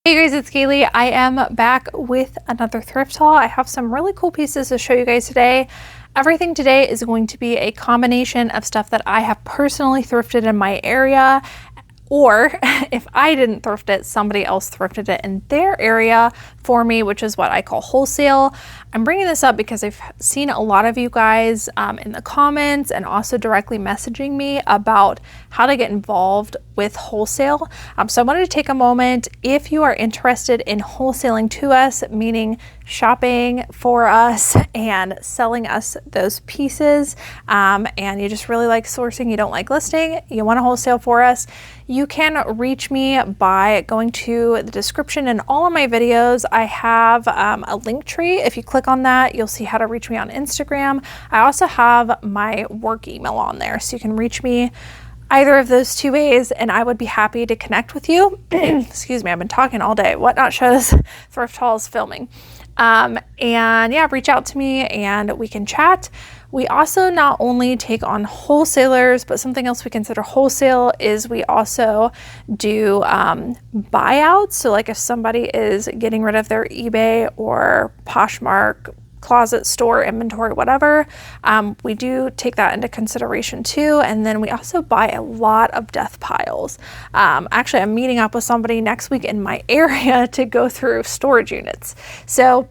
Hey guys, it's Cayley. I am back with another thrift haul. I have some really cool pieces to show you guys today. Everything today is going to be a combination of stuff that I have personally thrifted in my area, or if I didn't thrift it, somebody else thrifted it in their area for me, which is what I call wholesale. I'm bringing this up because I've seen a lot of you guys in the comments and also directly messaging me about how to get involved with wholesale. So I wanted to take a moment. If you are interested in wholesaling to us, meaning shopping for us and selling us those pieces, and you just really like sourcing, you don't like listing, you want to wholesale for us, you can reach me by going to the description in all of my videos. I have a Linktree. If you click on that, you'll see how to reach me on Instagram. I also have my work email on there, so you can reach me either of those two ways, and I would be happy to connect with you. Excuse me, I've been talking all day. Whatnot shows, thrift hauls, filming. And yeah, reach out to me and we can chat. We also not only take on wholesalers, but something else we consider wholesale is we also do buyouts. So like if somebody is getting rid of their eBay or Poshmark closet store inventory, whatever, we do take that into consideration too. And then we also buy a lot of death piles. Actually, I'm meeting up with somebody next week in my area to go through storage units. So,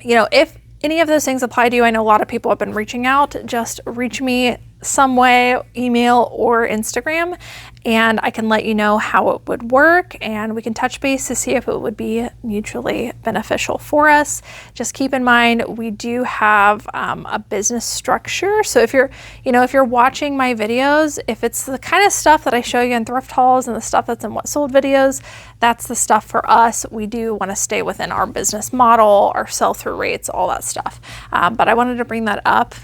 you know, if any of those things apply to you, I know a lot of people have been reaching out, just reach me some way, email or Instagram, and I can let you know how it would work, and we can touch base to see if it would be mutually beneficial for us. Just keep in mind, we do have a business structure. So if you're, if you're watching my videos, if it's the kind of stuff that I show you in thrift hauls and the stuff that's in what sold videos, that's the stuff for us. We do want to stay within our business model, our sell-through rates, all that stuff. But I wanted to bring that up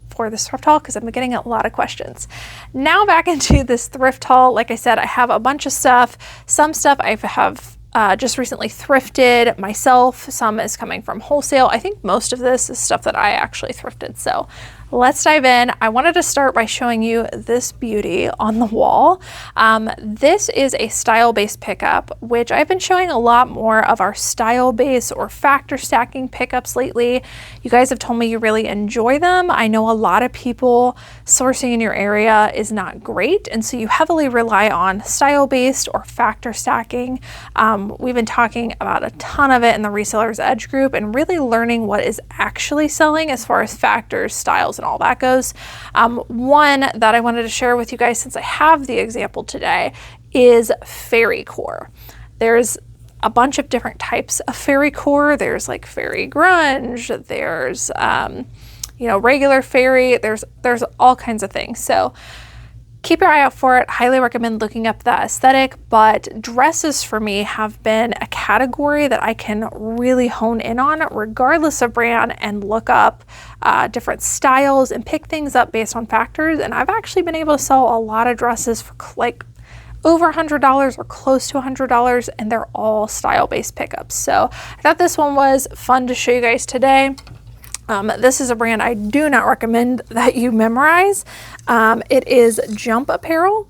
for this thrift haul because I've been getting a lot of questions. Now back into this thrift haul. Like I said, I have a bunch of stuff. Some stuff I have just recently thrifted myself. Some is coming from wholesale. I think most of this is stuff that I actually thrifted. So let's dive in. I wanted to start by showing you this beauty on the wall. This is a style-based pickup, which I've been showing a lot more of our style-based or factor stacking pickups lately. You guys have told me you really enjoy them. I know a lot of people sourcing in your area is not great, and so you heavily rely on style-based or factor stacking. We've been talking about a ton of it in the Resellers Edge group and really learning what is actually selling as far as factors, styles, and all that goes. One that I wanted to share with you guys, since I have the example today, is fairy core. There's a bunch of different types of fairy core. There's like fairy grunge, there's regular fairy, there's all kinds of things. So keep your eye out for it. Highly recommend looking up that aesthetic, but dresses for me have been a category that I can really hone in on regardless of brand and look up different styles and pick things up based on factors. And I've actually been able to sell a lot of dresses for like over $100 or close to $100, and they're all style-based pickups. So I thought this one was fun to show you guys today. This is a brand I do not recommend that you memorize. It is Jump Apparel.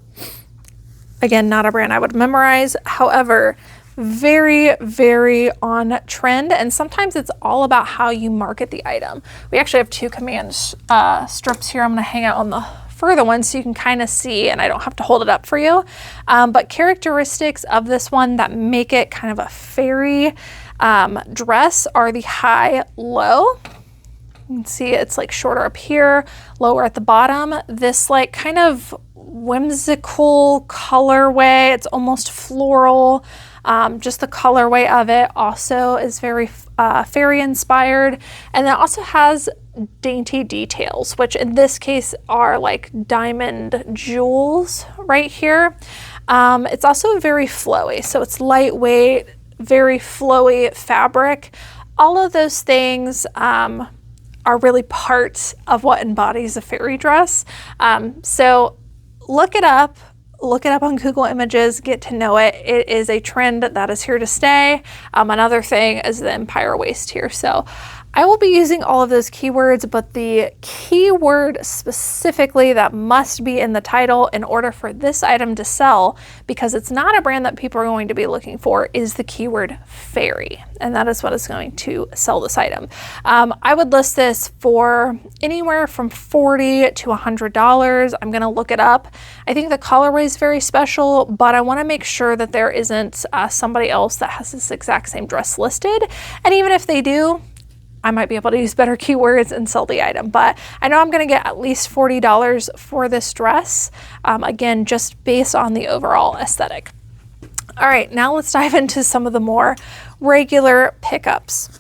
Again, not a brand I would memorize. However, very, very on trend. And sometimes it's all about how you market the item. We actually have two command strips here. I'm going to hang out on the further one so you can kind of see, and I don't have to hold it up for you. But characteristics of this one that make it kind of a fairy dress are the high-low. You can see it's like shorter up here, lower at the bottom. This like kind of whimsical colorway. It's almost floral. Just the colorway of it also is very fairy inspired. And it also has dainty details, which in this case are like diamond jewels right here. It's also very flowy. So it's lightweight, very flowy fabric. All of those things are really parts of what embodies a fairy dress. So look it up on Google Images, get to know it. It is a trend that is here to stay. Another thing is the empire waist here. So I will be using all of those keywords, but the keyword specifically that must be in the title in order for this item to sell, because it's not a brand that people are going to be looking for, is the keyword fairy. And that is what is going to sell this item. I would list this for anywhere from $40 to $100. I'm going to look it up. I think the colorway is very special, but I want to make sure that there isn't somebody else that has this exact same dress listed. And even if they do, I might be able to use better keywords and sell the item, but I know I'm going to get at least $40 for this dress. Again, just based on the overall aesthetic. All right, now let's dive into some of the more regular pickups.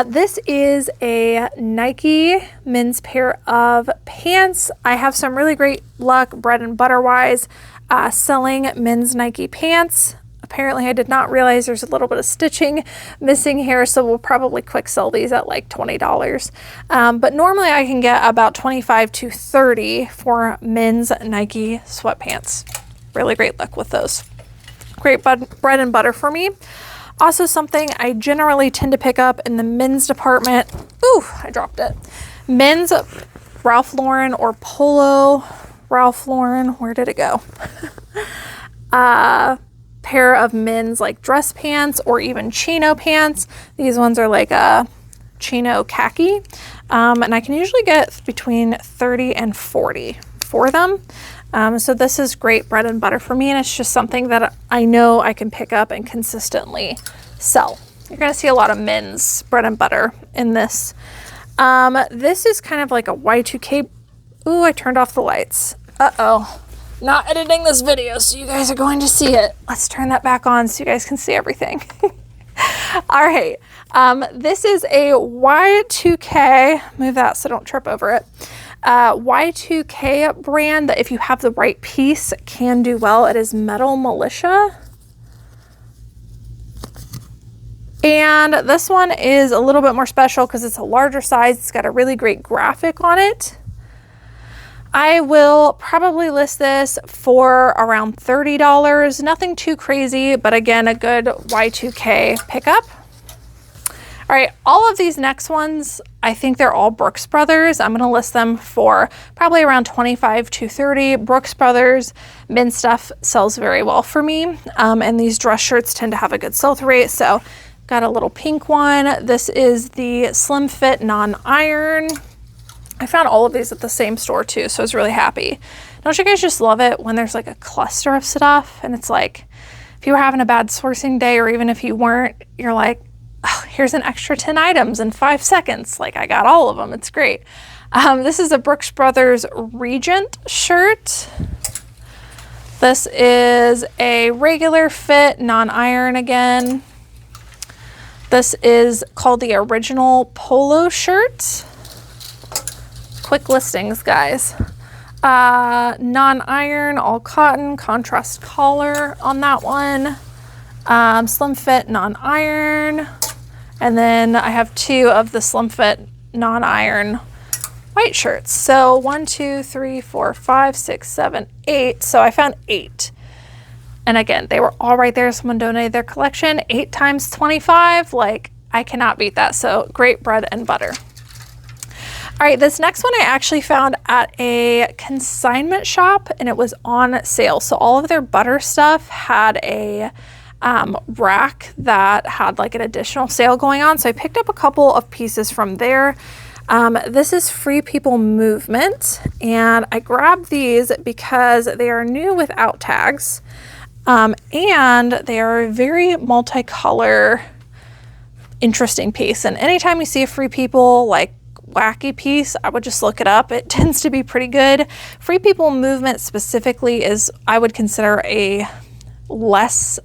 This is a Nike men's pair of pants. I have some really great luck, bread and butter wise, selling men's Nike pants. Apparently I did not realize there's a little bit of stitching missing here, so we'll probably quick sell these at like $20. But normally I can get about $25 to $30 for men's Nike sweatpants. Really great luck with those. Great bread and butter for me. Also something I generally tend to pick up in the men's department. Ooh, I dropped it. Men's Ralph Lauren or Polo Ralph Lauren. Where did it go? Pair of men's like dress pants or even chino pants. These ones are like a chino khaki. And I can usually get between 30 and 40 for them. So this is great bread and butter for me, and it's just something that I know I can pick up and consistently sell. You're gonna see a lot of men's bread and butter in this. This is kind of like a Y2K. Ooh, I turned off the lights. Uh-oh. Not editing this video, so you guys are going to see it. Let's turn that back on so you guys can see everything. All right, this is a Y2K, move that so don't trip over it. Y2K brand that if you have the right piece can do well. It is Metal Militia. And this one is a little bit more special because it's a larger size. It's got a really great graphic on it. I will probably list this for around $30. Nothing too crazy, but again, a good Y2K pickup. All right, all of these next ones, I think they're all Brooks Brothers. I'm gonna list them for probably around $25 to $30. Brooks Brothers men's stuff sells very well for me. And these dress shirts tend to have a good sell-through rate. So got a little pink one. This is the Slim Fit non-iron. I found all of these at the same store too, so I was really happy. Don't you guys just love it when there's like a cluster of stuff and it's like, if you were having a bad sourcing day or even if you weren't, you're like, oh, here's an extra 10 items in 5 seconds. Like I got all of them, it's great. This is a Brooks Brothers Regent shirt. This is a regular fit, non-iron again. This is called the Original Polo shirt. Quick listings, guys. Non-iron, all cotton, contrast collar on that one. Slim fit, non-iron. And then I have 2 of the Slim Fit non-iron white shirts. So 1, 2, 3, 4, 5, 6, 7, 8. So I found 8. And again, they were all right there. Someone donated their collection. 8 times 25. Like, I cannot beat that. So great bread and butter. All right, this next one I actually found at a consignment shop and it was on sale. So all of their butter stuff had a rack that had like an additional sale going on. So I picked up a couple of pieces from there. This is Free People Movement, and I grabbed these because they are new without tags, and they are a very multicolor, interesting piece. And anytime you see a Free People like wacky piece, I would just look it up. It tends to be pretty good. Free People Movement specifically is, I would consider a less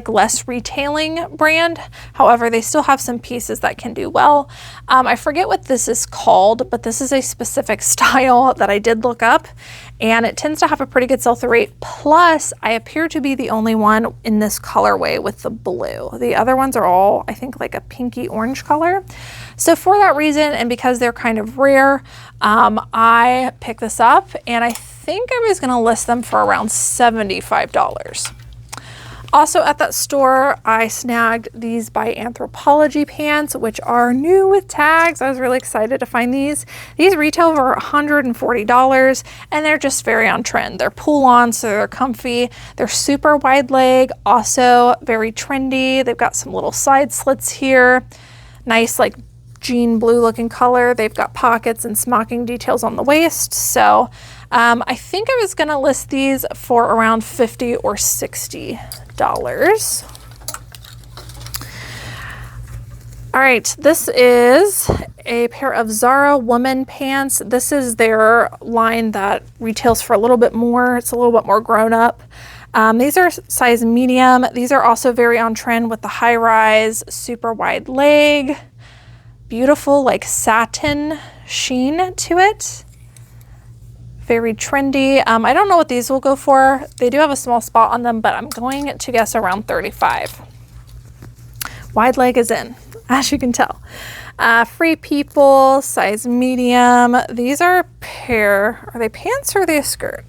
less retailing brand. However, they still have some pieces that can do well. I forget what this is called, but this is a specific style that I did look up, and it tends to have a pretty good sell-through rate. Plus, I appear to be the only one in this colorway with the blue. The other ones are all, I think, like a pinky orange color. So for that reason, and because they're kind of rare, I picked this up, and I think I was gonna list them for around $75. Also at that store, I snagged these by Anthropologie pants, which are new with tags. I was really excited to find these. These retail for $140 and they're just very on trend. They're pull-on, so they're comfy. They're super wide leg, also very trendy. They've got some little side slits here. Nice like jean blue looking color. They've got pockets and smocking details on the waist. So I think I was gonna list these for around $50 or $60. All right, this is a pair of Zara woman pants. This is their line that retails for a little bit more. It's a little bit more grown up. These are size medium. These are also very on trend with the high rise, super wide leg, beautiful like satin sheen to it. Very trendy. I don't know what these will go for. They do have a small spot on them, but I'm going to guess around $35. Wide leg is in, as you can tell. Free People, size medium. These are a pair. Are they pants or are they a skirt?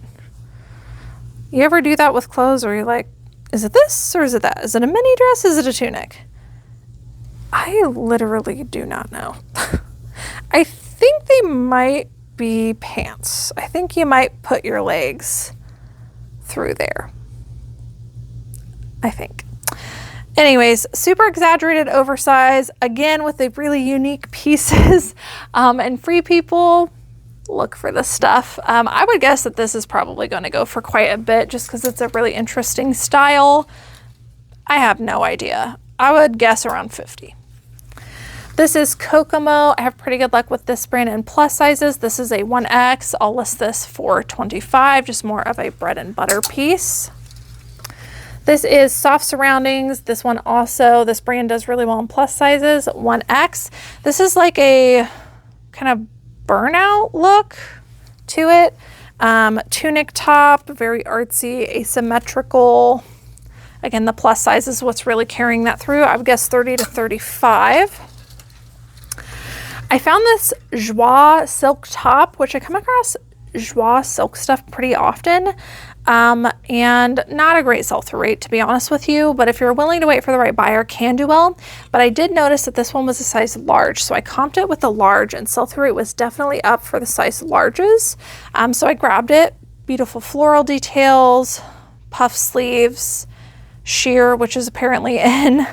You ever do that with clothes where you're like, is it this or is it that? Is it a mini dress? Is it a tunic? I literally do not know. I think they might be pants. I think you might put your legs through there. I think. Anyways, super exaggerated oversize, again with the really unique pieces. And Free People, look for this stuff. I would guess that this is probably going to go for quite a bit just because it's a really interesting style. I have no idea. I would guess around $50. This is Kokomo. I have pretty good luck with this brand in plus sizes. This is a 1X. I'll list this for $25, just more of a bread and butter piece. This is Soft Surroundings. This one also, this brand does really well in plus sizes, 1X. This is like a kind of burnout look to it. Tunic top, very artsy, asymmetrical. Again, the plus size is what's really carrying that through. I would guess 30 to 35. I found this Joie silk top, which I come across Joie silk stuff pretty often, and not a great sell-through rate, to be honest with you, but if you're willing to wait for the right buyer, can do well. But I did notice that this one was a size large, so I comped it with the large, and sell-through rate was definitely up for the size larges. So I grabbed it. Beautiful floral details, puff sleeves, sheer, which is apparently in,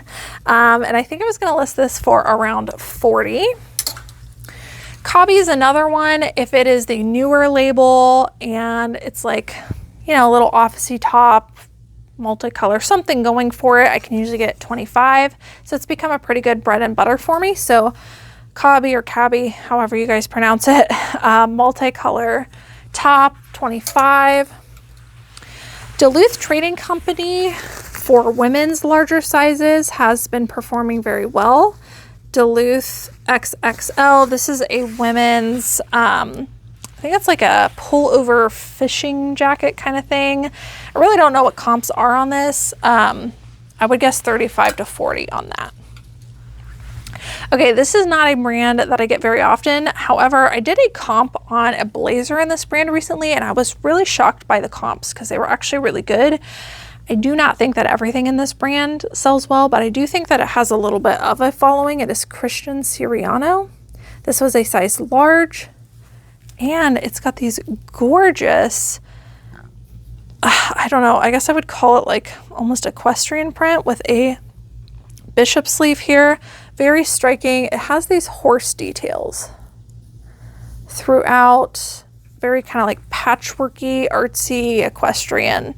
and I think I was going to list this for around $40. Cobby is another one. If it is the newer label and it's like, you know, a little officey top, multicolor, something going for it, I can usually get $25. So it's become a pretty good bread and butter for me. So Cobby or Cabby, however you guys pronounce it, multicolor top, $25. Duluth Trading Company for women's larger sizes has been performing very well. Duluth XXL. This is a women's, I think it's like a pullover fishing jacket kind of thing. I really don't know what comps are on this. I would guess 35 to 40 on that. Okay, this is not a brand that I get very often. However, I did a comp on a blazer in this brand recently, and I was really shocked by the comps because they were actually really good. I do not think that everything in this brand sells well, but I do think that it has a little bit of a following. It is Christian Siriano. This was a size large, and it's got these gorgeous, I don't know, I guess I would call it like almost equestrian print with a bishop sleeve here. Very striking. It has these horse details throughout, very kind of like patchworky, artsy, equestrian.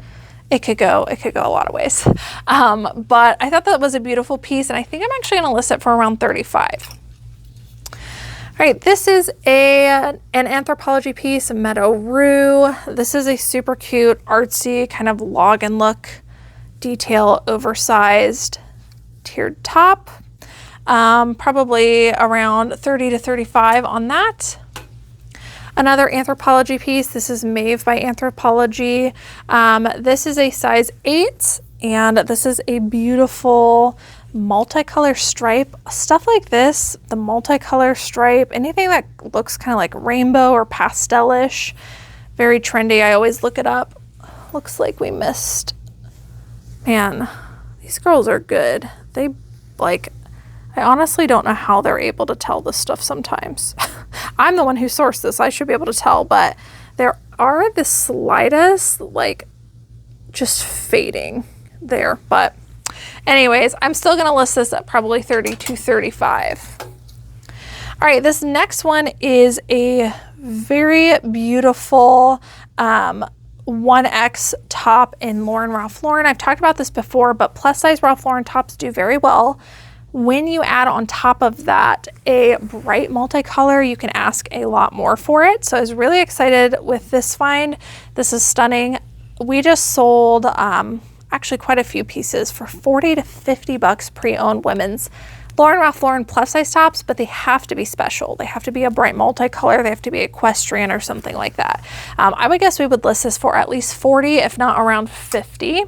It could go a lot of ways. But I thought that was a beautiful piece, and I think I'm actually going to list it for around 35. All right, this is an Anthropologie piece, Meadow Rue. This is a super cute, artsy, kind of login look, detail, oversized, tiered top. Probably around 30 to 35 on that. Another Anthropologie piece. This is Maeve by Anthropologie. This is a size 8, and this is a beautiful multicolor stripe. Stuff like this, the multicolor stripe, anything that looks kind of like rainbow or pastelish, very trendy. I always look it up. Looks like we missed Man, these girls are good. They like, I honestly don't know how they're able to tell this stuff sometimes. I'm the one who sourced this. I should be able to tell, but there are the slightest, like, just fading there. But anyways, I'm still going to list this at probably $30 to $35. All right, this next one is a very beautiful 1X top in Ralph Lauren. I've talked about this before, but plus size Ralph Lauren tops do very well. When you add on top of that a bright multicolor, you can ask a lot more for it. So I was really excited with this find. This is stunning. We just sold actually quite a few pieces for $40 to $50 pre-owned women's Ralph Lauren plus size tops, but they have to be special. They have to be a bright multicolor. They have to be equestrian or something like that. I would guess we would list this for at least 40, if not around 50.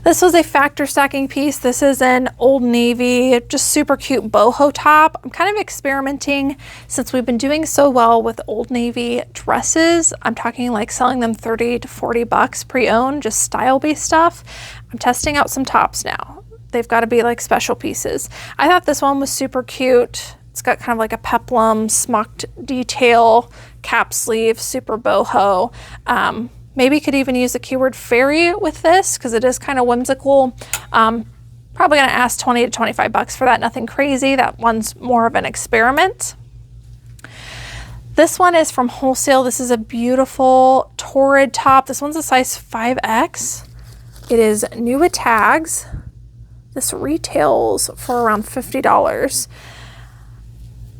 This was a factor stacking piece. This is an Old Navy, just super cute boho top. I'm kind of experimenting since we've been doing so well with Old Navy dresses. I'm talking like selling them $30 to $40 pre-owned, just style-based stuff. I'm testing out some tops now. They've got to be like special pieces. I thought this one was super cute. It's got kind of like a peplum smocked detail, cap sleeve, super boho. Maybe could even use the keyword fairy with this because it is kind of whimsical. Probably gonna ask $20 to $25 for that, nothing crazy. That one's more of an experiment. This one is from Wholesale. This is a beautiful torrid top. This one's a size 5X. It is new with tags. This retails for around $50.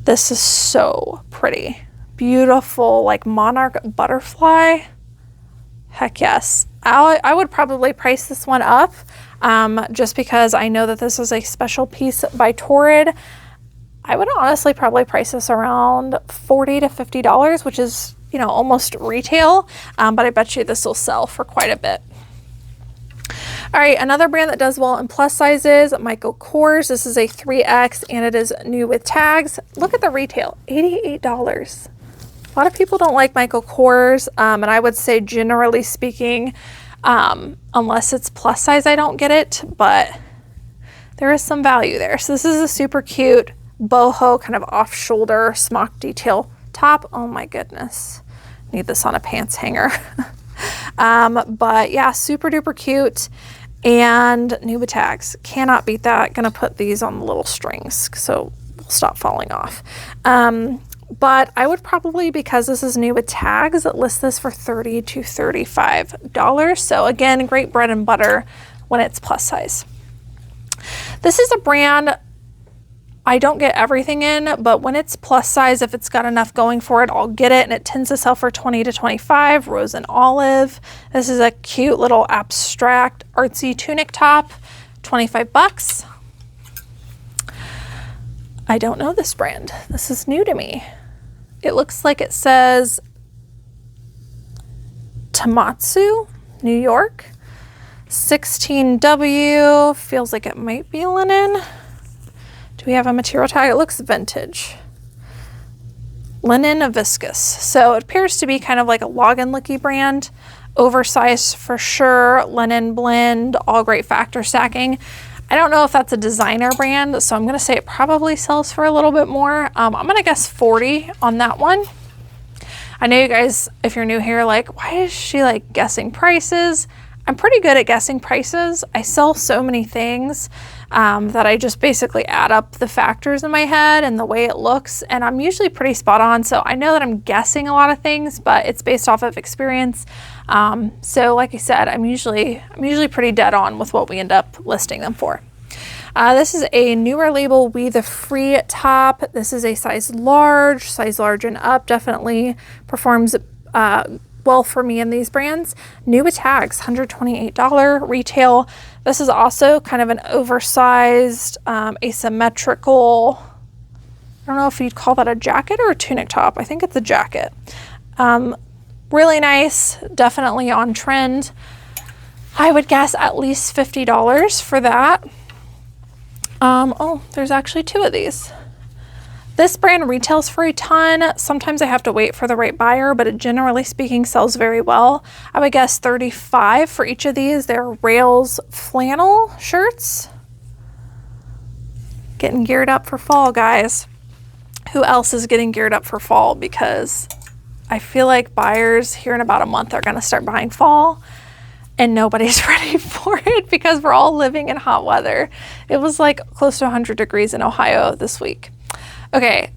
This is so pretty. Beautiful, like monarch butterfly. Heck yes. I would probably price this one up just because I know that this is a special piece by Torrid. I would honestly probably price this around $40 to $50, which is, you know, almost retail, but I bet you this will sell for quite a bit. All right, another brand that does well in plus sizes, Michael Kors. This is a 3X and it is new with tags. Look at the retail, $88. A lot of people don't like Michael Kors, and I would say generally speaking, unless it's plus size, I don't get it, but there is some value there. So this is a super cute boho kind of off shoulder smock detail top. Oh my goodness, need this on a pants hanger. But yeah, super duper cute and new with tags. Cannot beat that. Gonna put these on the little strings so we'll stop falling off. But I would probably, because this is new with tags, list this for $30 to $35. So again, great bread and butter when it's plus size. This is a brand I don't get everything in, but when it's plus size, if it's got enough going for it, I'll get it. And it tends to sell for $20 to $25, Rose and Olive. This is a cute little abstract artsy tunic top, $25. I don't know this brand. This is new to me. It looks like it says Tamatsu, New York. 16W, feels like it might be linen. Do we have a material tag? It looks vintage. Linen viscose. So it appears to be kind of like a login-looky brand. Oversized for sure, linen blend, all great factor stacking. I don't know if that's a designer brand, so I'm gonna say it probably sells for a little bit more. I'm gonna guess 40 on that one. I know you guys, if you're new here, like, why is she like guessing prices? I'm pretty good at guessing prices. I sell so many things that I just basically add up the factors in my head and the way it looks, and I'm usually pretty spot on. So I know that I'm guessing a lot of things, but it's based off of experience. So like I said, I'm usually pretty dead on with what we end up listing them for. This is a newer label, We the Free top. This is a size large and up. Definitely performs well for me in these brands. New with tags, $128 retail. This is also kind of an oversized, asymmetrical, I don't know if you'd call that a jacket or a tunic top. I think it's a jacket. Really nice, definitely on trend. I would guess at least $50 for that. Oh, there's actually two of these. This brand retails for a ton. Sometimes I have to wait for the right buyer, but it generally speaking sells very well. I would guess $35 for each of these. They're Rails flannel shirts. Getting geared up for fall, guys. Who else is getting geared up for fall? Because I feel like buyers here in about a month are going to start buying fall, and nobody's ready for it because we're all living in hot weather. It was like close to 100 degrees in Ohio this week. Okay,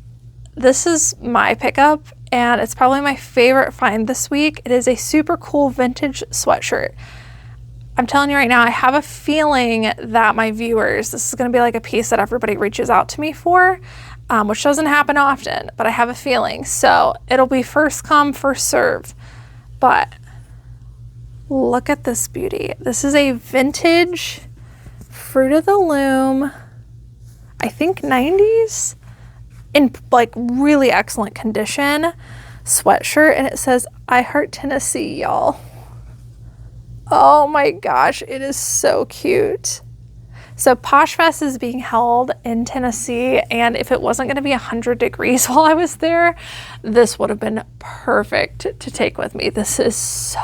this is my pickup, and it's probably my favorite find this week. It is a super cool vintage sweatshirt. I'm telling you right now, I have a feeling that my viewers, this is going to be like a piece that everybody reaches out to me for, which doesn't happen often, but I have a feeling. So it'll be first come, first serve. But look at this beauty. This is a vintage Fruit of the Loom, I think 90s, in like really excellent condition sweatshirt, and it says I Heart Tennessee, y'all. Oh my gosh, it is so cute. So PoshFest is being held in Tennessee, and if it wasn't going to be 100 degrees while I was there, this would have been perfect to take with me. This is so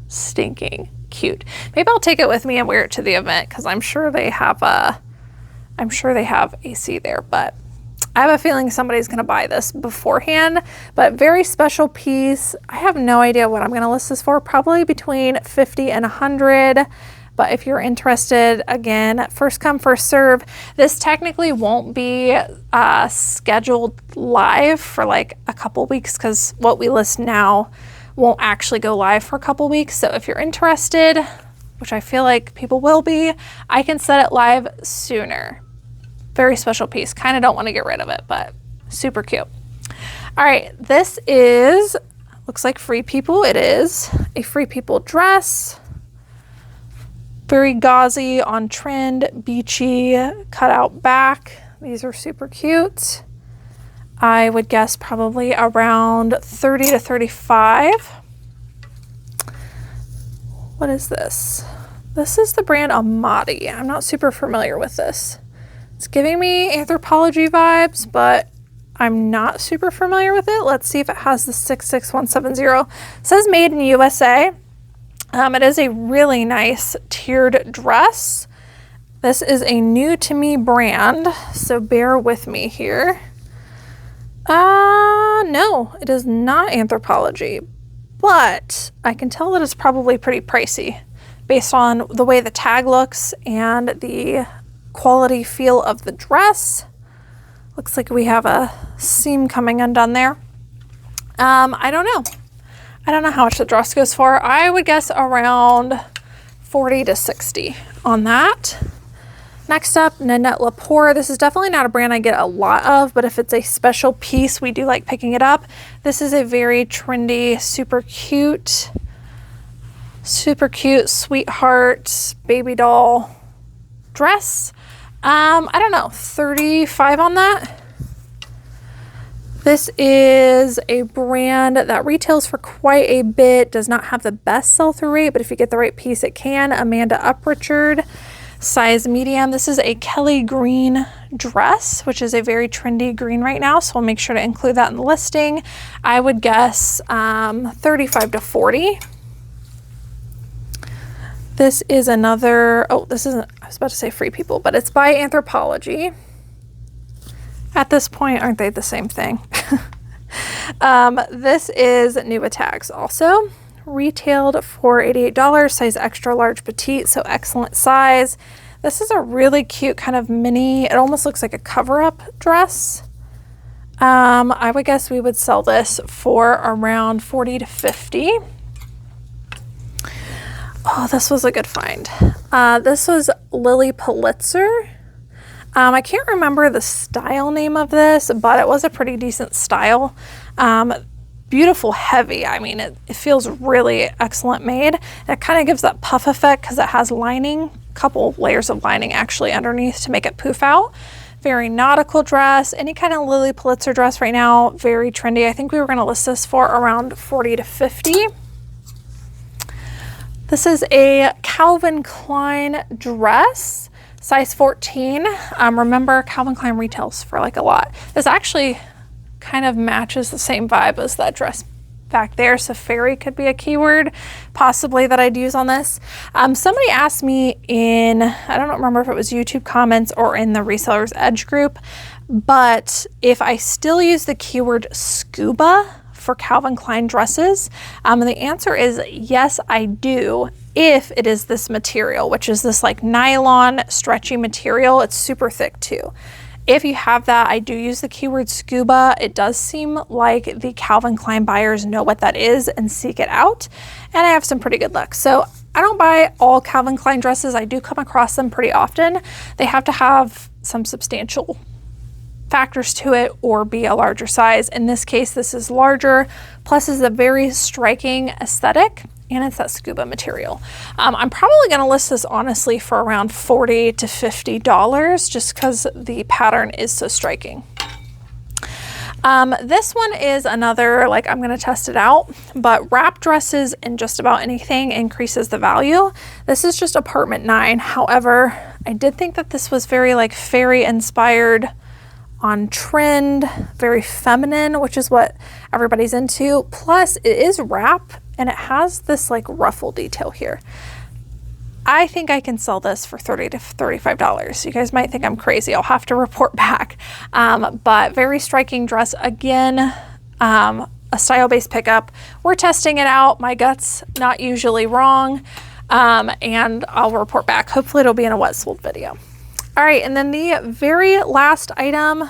stinking cute. Maybe I'll take it with me and wear it to the event, because I'm sure they have AC there, but I have a feeling somebody's going to buy this beforehand. But very special piece. I have no idea what I'm going to list this for, probably between 50 and 100. But if you're interested, again, first come, first serve. This technically won't be scheduled live for like a couple weeks, because what we list now won't actually go live for a couple weeks. So if you're interested, which I feel like people will be, I can set it live sooner. Very special piece. Kind of don't want to get rid of it, but super cute. All right, this is, looks like Free People. It is a Free People dress. Very gauzy, on trend, beachy, cut out back. These are super cute. I would guess probably around 30 to 35. What is this? This is the brand Amati. I'm not super familiar with this. It's giving me Anthropologie vibes, but I'm not super familiar with it. Let's see if it has the 66170. It says made in USA. It is a really nice tiered dress. This is a new to me brand, so bear with me here. No, it is not Anthropologie, but I can tell that it's probably pretty pricey based on the way the tag looks and the quality feel of the dress. Looks like we have a seam coming undone there. I don't know. I don't know how much the dress goes for. I would guess around 40 to 60 on that. Next up, Nanette Lepore. This is definitely not a brand I get a lot of, but if it's a special piece, we do like picking it up. This is a very trendy, super cute sweetheart baby doll dress. I don't know, 35 on that. This is a brand that retails for quite a bit, does not have the best sell-through rate, but if you get the right piece, it can. Amanda Uprichard, size medium. This is a Kelly green dress, which is a very trendy green right now, so we'll make sure to include that in the listing. I would guess 35 to 40. This is another, oh, this isn't, I was about to say Free People, but it's by Anthropologie. At this point, aren't they the same thing? This is Nuva Tags also. Retailed for $88, size extra large petite, so excellent size. This is a really cute kind of mini, it almost looks like a cover-up dress. I would guess we would sell this for around 40 to 50. Oh, this was a good find. This was Lily Pulitzer. I can't remember the style name of this, but it was a pretty decent style. Beautiful heavy. I mean, it feels really excellent made. It kind of gives that puff effect because it has lining, a couple layers of lining actually underneath to make it poof out. Very nautical dress. Any kind of Lily Pulitzer dress right now, very trendy. I think we were going to list this for around 40 to 50. This is a Calvin Klein dress. size 14. Remember, Calvin Klein retails for like a lot. This actually kind of matches the same vibe as that dress back there, so fairy could be a keyword possibly that I'd use on this. Somebody asked me in, I don't remember if it was YouTube comments or in the Resellers Edge group, but if I still use the keyword scuba for Calvin Klein dresses, and the answer is yes, I do, if it is this material, which is this like nylon stretchy material. It's super thick too. If you have that, I do use the keyword scuba. It does seem like the Calvin Klein buyers know what that is and seek it out, and I have some pretty good luck. So I don't buy all Calvin Klein dresses. I do come across them pretty often. They have to have some substantial factors to it or be a larger size. In this case, this is larger, plus is a very striking aesthetic, and it's that scuba material. I'm probably gonna list this honestly for around $40 to $50 just because the pattern is so striking. This one is another, like, I'm gonna test it out, but wrap dresses in just about anything increases the value. This is just apartment 9. However, I did think that this was very like fairy inspired, on trend, very feminine, which is what everybody's into. Plus it is wrap and it has this like ruffle detail here. I think I can sell this for $30 to $35. You guys might think I'm crazy. I'll have to report back. But very striking dress. Again, a style-based pickup. We're testing it out. My gut's not usually wrong. And I'll report back. Hopefully it'll be in a what sold video. All right, and then the very last item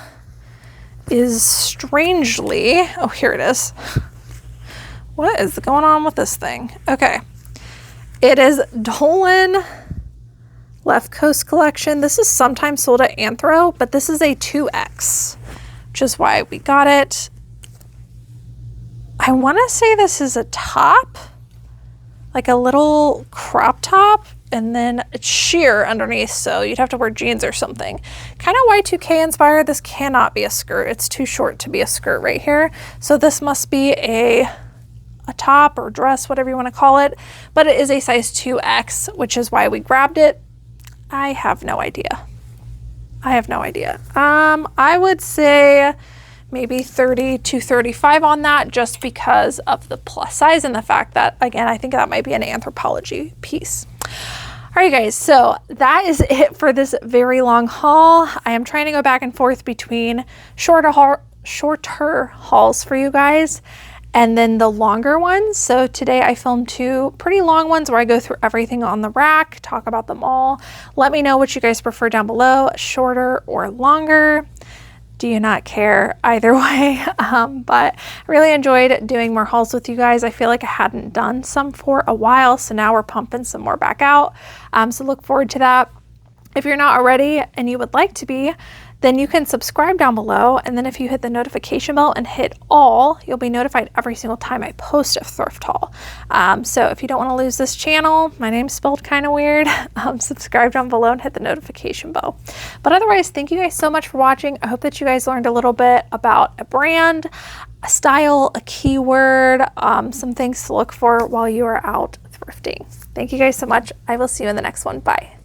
is strangely, oh, here it is. What is going on with this thing? Okay, it is Dolan Left Coast collection. This is sometimes sold at Anthro, but this is a 2X, which is why we got it. I want to say this is a top, like a little crop top, and then it's sheer underneath, so you'd have to wear jeans or something. Kind of Y2K inspired. This cannot be a skirt. It's too short to be a skirt right here. So this must be a top or dress, whatever you want to call it, but it is a size 2X, which is why we grabbed it. I have no idea. I have no idea. I would say maybe 30 to 35 on that, just because of the plus size and the fact that, again, I think that might be an Anthropologie piece. All right, guys, so that is it for this very long haul. I am trying to go back and forth between shorter hauls for you guys and then the longer ones. So today I filmed 2 pretty long ones where I go through everything on the rack, talk about them all. Let me know what you guys prefer down below, shorter or longer. Do you not care either way? But I really enjoyed doing more hauls with you guys. I feel like I hadn't done some for a while, so now we're pumping some more back out. So look forward to that. If you're not already and you would like to be, then you can subscribe down below, and then if you hit the notification bell and hit all, you'll be notified every single time I post a thrift haul. So if you don't want to lose this channel, my name's spelled kind of weird, subscribe down below and hit the notification bell. But otherwise, thank you guys so much for watching. I hope that you guys learned a little bit about a brand, a style, a keyword, some things to look for while you are out thrifting. Thank you guys so much. I will see you in the next one. Bye.